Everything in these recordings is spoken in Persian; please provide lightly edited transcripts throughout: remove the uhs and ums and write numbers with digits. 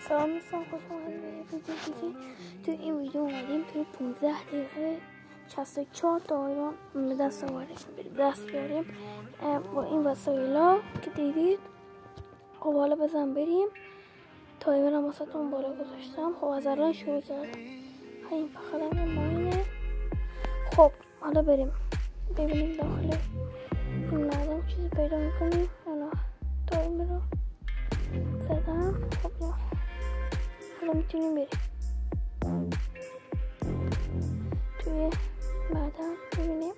سلام دوستان، خوش آمدید به یه ویدیو دیگه. تو این ویدیو اومدیم توی 15 دقیقه 64 تا آیرون به دست بیاریم با این وسایلا که دیدید. خب حالا بزن بریم. تایمرم واسهتون بالا گذاشتم. خب از الان شروع کردم. این بخرم یه ماینه. خب حالا بریم ببینیم داخل این معدن چیزی پیدا میکنیم. حالا تایمر رو زدم. خب حالا میتونیم بریم توی معدن ببینیم.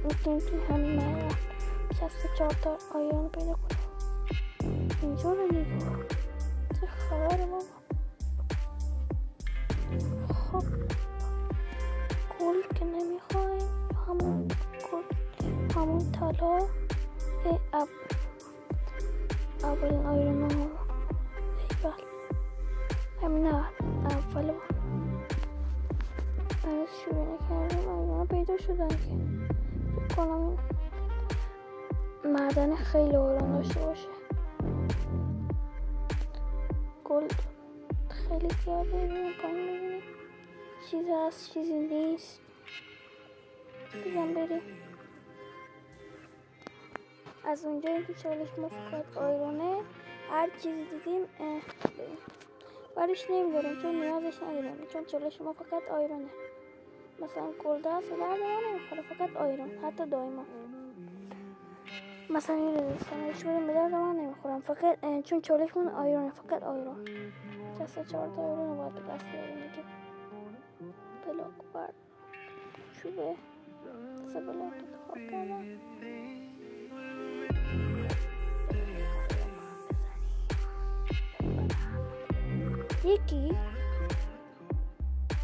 میتونیم توی همین معدن 64 تا آیرون پیدا کنیم. اینجا رو نگاه، چه خبره بابا. خب گلد که نمیخوایم، همون گلد، همون طلا اولین آیرون ها همین اول هنوز شروع نکردیم. آیرون پیدا شدن که فکر کنم این معدن خیلی آیرون داشته باشه. گلد خیلی زیاده. ببینیم پایین ببینیم چیزی هست چیزی نیست. بزن بریم. از اونجایی که چالش ما فقط آیرونه، هر چیزی دیدیم بریم. برش نمیداریم چون نیازش نداریم، چون چالش ما فقط آیرونه. مثلا گلد هست و درد ما نمیخوره، فقط آیرون. حتی دایما مثلا این رزستانش بریم به درد ما نمیخورم، فقط چون چالشمون آیرونه، فقط آیرون. 64 تا آیرون رو باید به دست بیاریم دیگه. بلاک برد چوبه 3 بلاک انتخاب کردم. یکی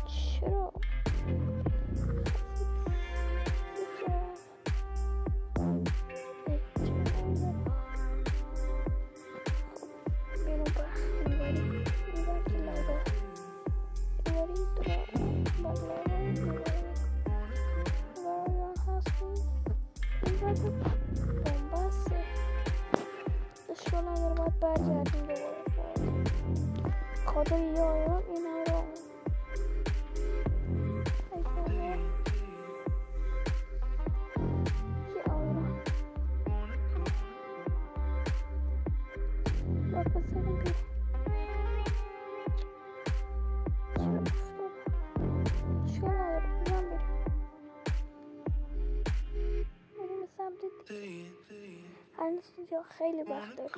چرا بومباسته اشکال نداره، باید برگردیم دوباره. خاطر یه آیرون این آیرون یه آیرون باید بزنیم بریم. چرا افتادم؟ اشکال نداره، بزن بریم به سمت دیگه. هنوز اینجا خیلی وقت داره.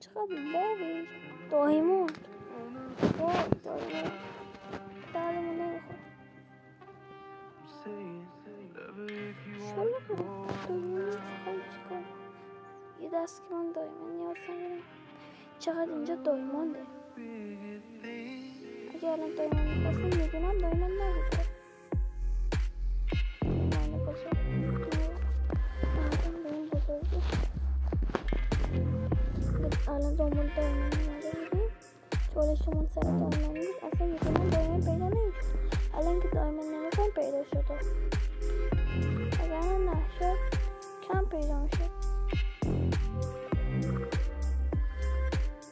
چقدر بابه اینجا. دایموند دایموند دردمون نمیخوره. شالا بریم دایموند خواهی چیکار. یه دست که من دایموند نیاز ندارم. چقدر اینجا دایمونده. اگه الان دایموند میخواستیم میدونم دایموند نبوده. دایموند بزرگ دایموند بزرگی. الان دامون دایموند نداریم، چالشمون سر دایموند نیست. اصلا یه دونه دایموند پیدا نمیشه. الان که دایموند نمیخوایم پیدا شده، اگر نشد کم پیدا میشه.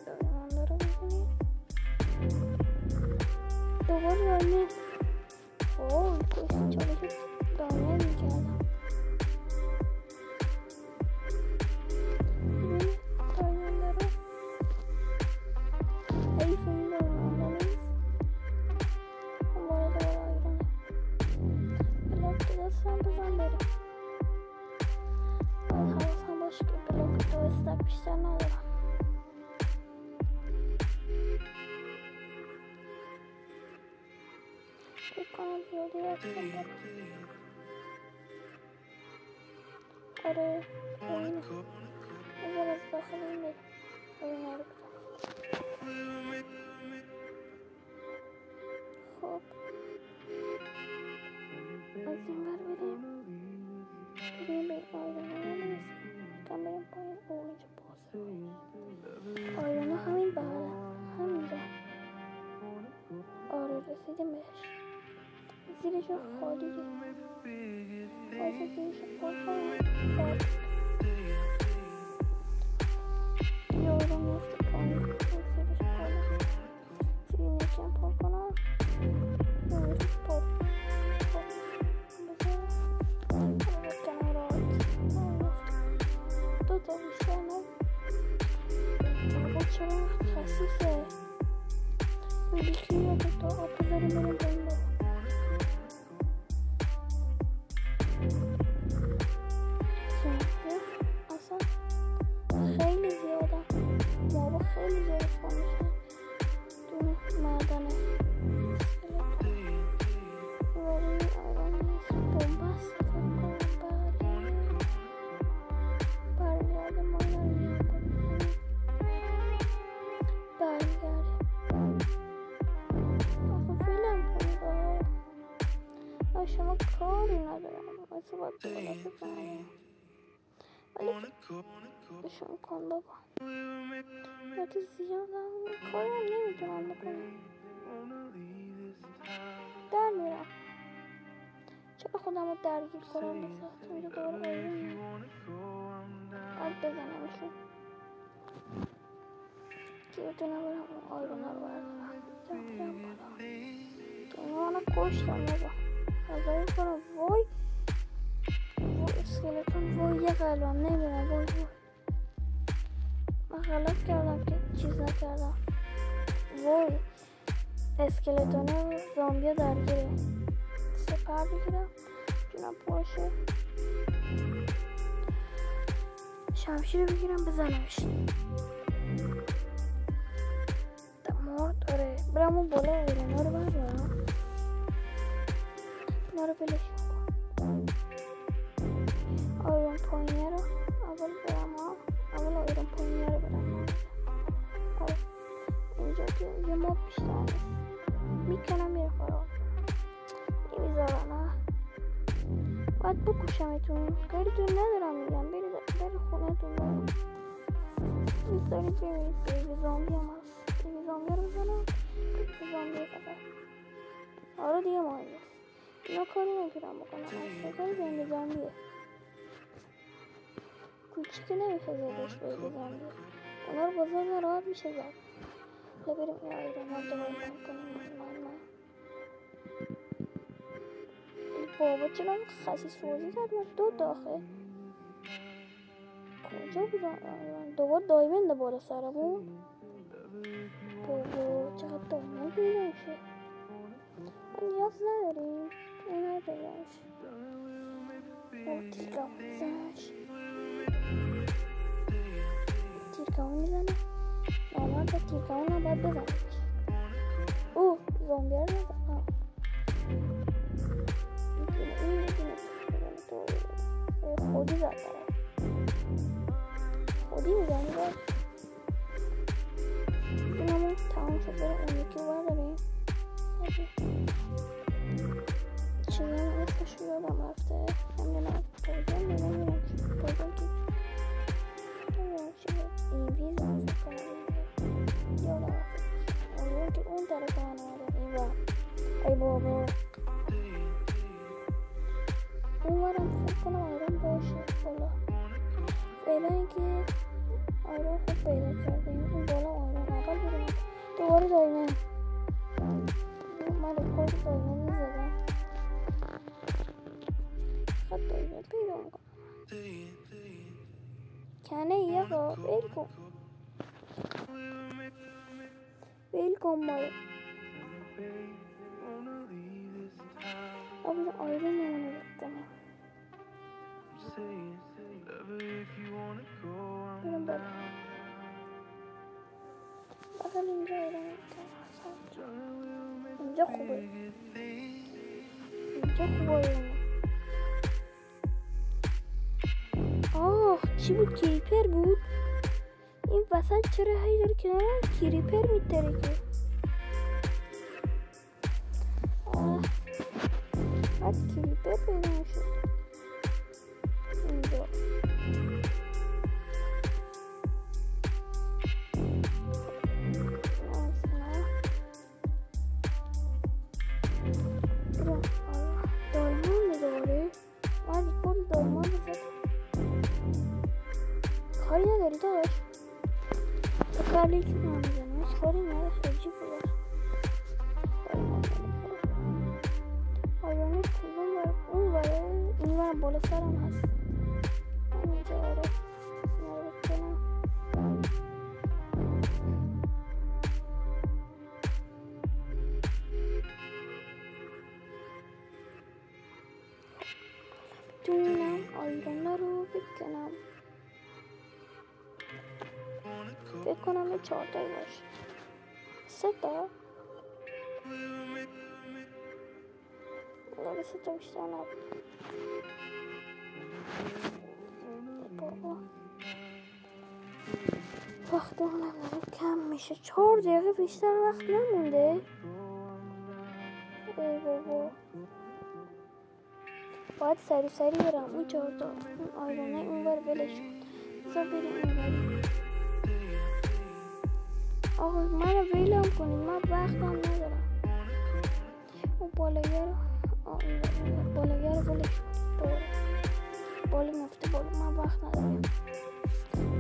دایموند رو بزنیم دوباره دایموند. اوه کشتی چالش دایموند میکردم. بیشتر ندارم. فکر کنم زیادی رفتم دارم. آره ببینیم اگر از داخل این بریم ببینیم رو بکنم. خب از این بر بریم به این آیرون ها نمیرسیم. یکم بریم پایین. او اینجا بازه آیرون ها همین بغلن، همینجا. آره رسیدیم بهش. زیرشو خالیه. وایسا زیرشو پر کنم. 2 تا بیشتر نه. بابا چرا خسیسه؟ یکی یا 2 تا آب بذاریم بریم پایین بابا. اصلا خیلی زیاده، بابا خیلی زیاد اسپان میشه تو معدن اسکلت. ولی آیرون نیست، بومبست فکر کنم برگرده ما نمیدونم برگرده. آخه فیلم کنید آه شما کاری ندارم واسه باید دوباره بزنیم ولی بشون کن بابا. وقتی زیاد کاری هم نمیتونم بکنم، در میرم. چرا خودم رو درگیر کنم بساخت اینجا دوباره آیرون باید بزنمشون که بتونم برم اون آیرون رو بردارم. جمعیم بالا دیگه منو کشتم بابا. نظریم کنم وای اسکلتون وای یه قلبم نمیرم وای من غلط کردم که چیز نکردم. وای اسکلتون زامبیا درگیره. سپر بگیرم جونم پاشه شمشیر بگیرم بزنمش. مرد داره برم اون بالا اینا رو بردارم. اینا رو بلش کن. آیرون پایینه رو اول برم اول آیرون پایینه رو برم. اینجا که یه ماب بیشتر نیست میکنم میره خراب نمیذارن نه باید بکشمتون کاریتون ندارم میگم برید خونه تون برم میذارید ببینید بیبی زامبی هم هست. بیبی زامبی رو بزنم بیبی زامبی فقط آره دیگه مهم نیست اینا کاری نمیتونم بکنم اصلا کاری بیبی زامبیه کوچیکه نمیشه زدش بیبی زامبیه اونا رو بزرگ راحت میشه زد. حالا بریم این آیرون ها دوباره مهم کنیم. بابا چرا خسیس بازی کرد من 2 داخل کجا بود آیرون دوباره دایمنده بالا سرمون. بابا چقدر دایمند پیدا میشه ما نیاز نداریم اینا پیدا میشه. بابا تیرکمون میزنش تیرکمون میزنه نامرد با تیرکمون هم باید بزنش. اوه زامبی رو نزن خودی زد خودی میزنی باش اینمون تمام شد برای اون یکی رو برداریم. چیزی هم اسمش رو یادم رفته نمیدونم پوزن نمیدونم پوزن که نمیدونم چی بود این ویز هم فکر کنم یادم رفته اون که اون طرف من آمده این بار ای بابا اون برم فکر کنم آیرون باشه بالا فعلا اینکه آیرون خوب پیدا کردیم این بالا آیرون اول بریم دوباره دایمن من رکورد دایمن میزدم خط دایمن پیدا میکنم کنه یه با بیل کن بیل کن مایه آبی آیرون نمونه بکنیم برم برم بخل اینجا آیرون اینجا خوبه اینجا خوبه آیرون. آه چی بود کریپر بود این وسط چرا هی داره کنار کریپر میتره که بعد کریپر پیدا میشد اینجا دایمون داره من ریکورد دایمون بزد کاری نداری داشت قبلی که من میزنم هیچ کاری نداشت عجیب بود آیرونی کلون بر اون بره این بر بالا سرم هست همینجا آره میتونم آیرون رو بکنم. فکر کنم یه 4 تایی باشه. 3 تا ولی 3 تا بیشتر نبود. بابا وقت اونم داره کم میشه. 4 دقیقه بیشتر وقت نمونده. ای بابا باید سری برم. اون 4 تا اون آیرونه اون بر ولش کن. بذار بریم اون بری. آقا من ویلم کنید، من وقتم ندارم. اون بالایه رو این بالایه رو ولش کنید. دوره بالا مفته بالا، من وقت ندارم.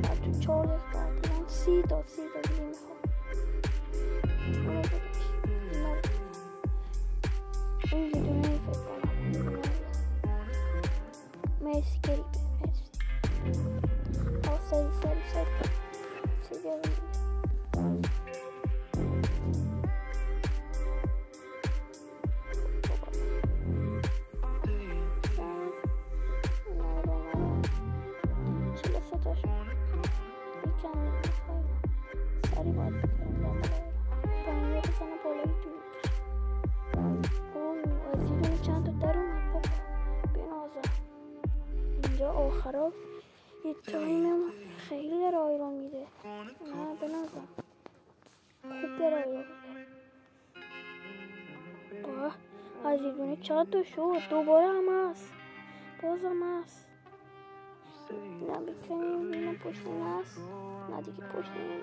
بعد تو 4 دقیقه باید برم. 30 تا دیگه میخوام. اونو بدش اون یه دونه ای فکر کنم. مرسی کریبه، مرسی. آه سری 30 دقیقه خراب. یه تایم خیلی در آیرون میده. نه بنازم خوب در آیرون میده. باه از یه دونه 4 تا شد. دوباره هم هست، باز هم هست. نه بکنیم بینه پشت این هست. نه دیگه پشت این.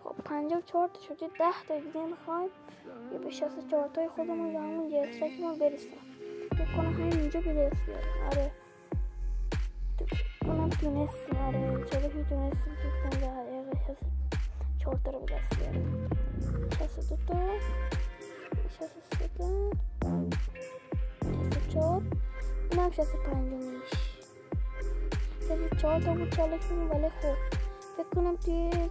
خب 54 تا شد. 10 تا دیگه میخوایم یه به 64 تای خودمون یا همون جسته که ما برسیم. فکر کنم همین اینجا به دست بیاریم. آره اونم تونستیم. آره چرا که تونستیم تو 15 دقیقه 4 تا رو به دست بیاریم. 62 تا 63 تا 64 اینم 65 میش. 64 تا بود چالش کنیم. ولی خب فکر کنم توی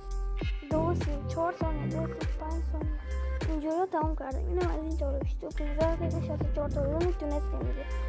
4 ثانیه 5 ثانیه اینجا رو تمام کردم. اینم از اینجا رو بیشتر 15 دقیقه 64 تا رو میتونستیم دیگه.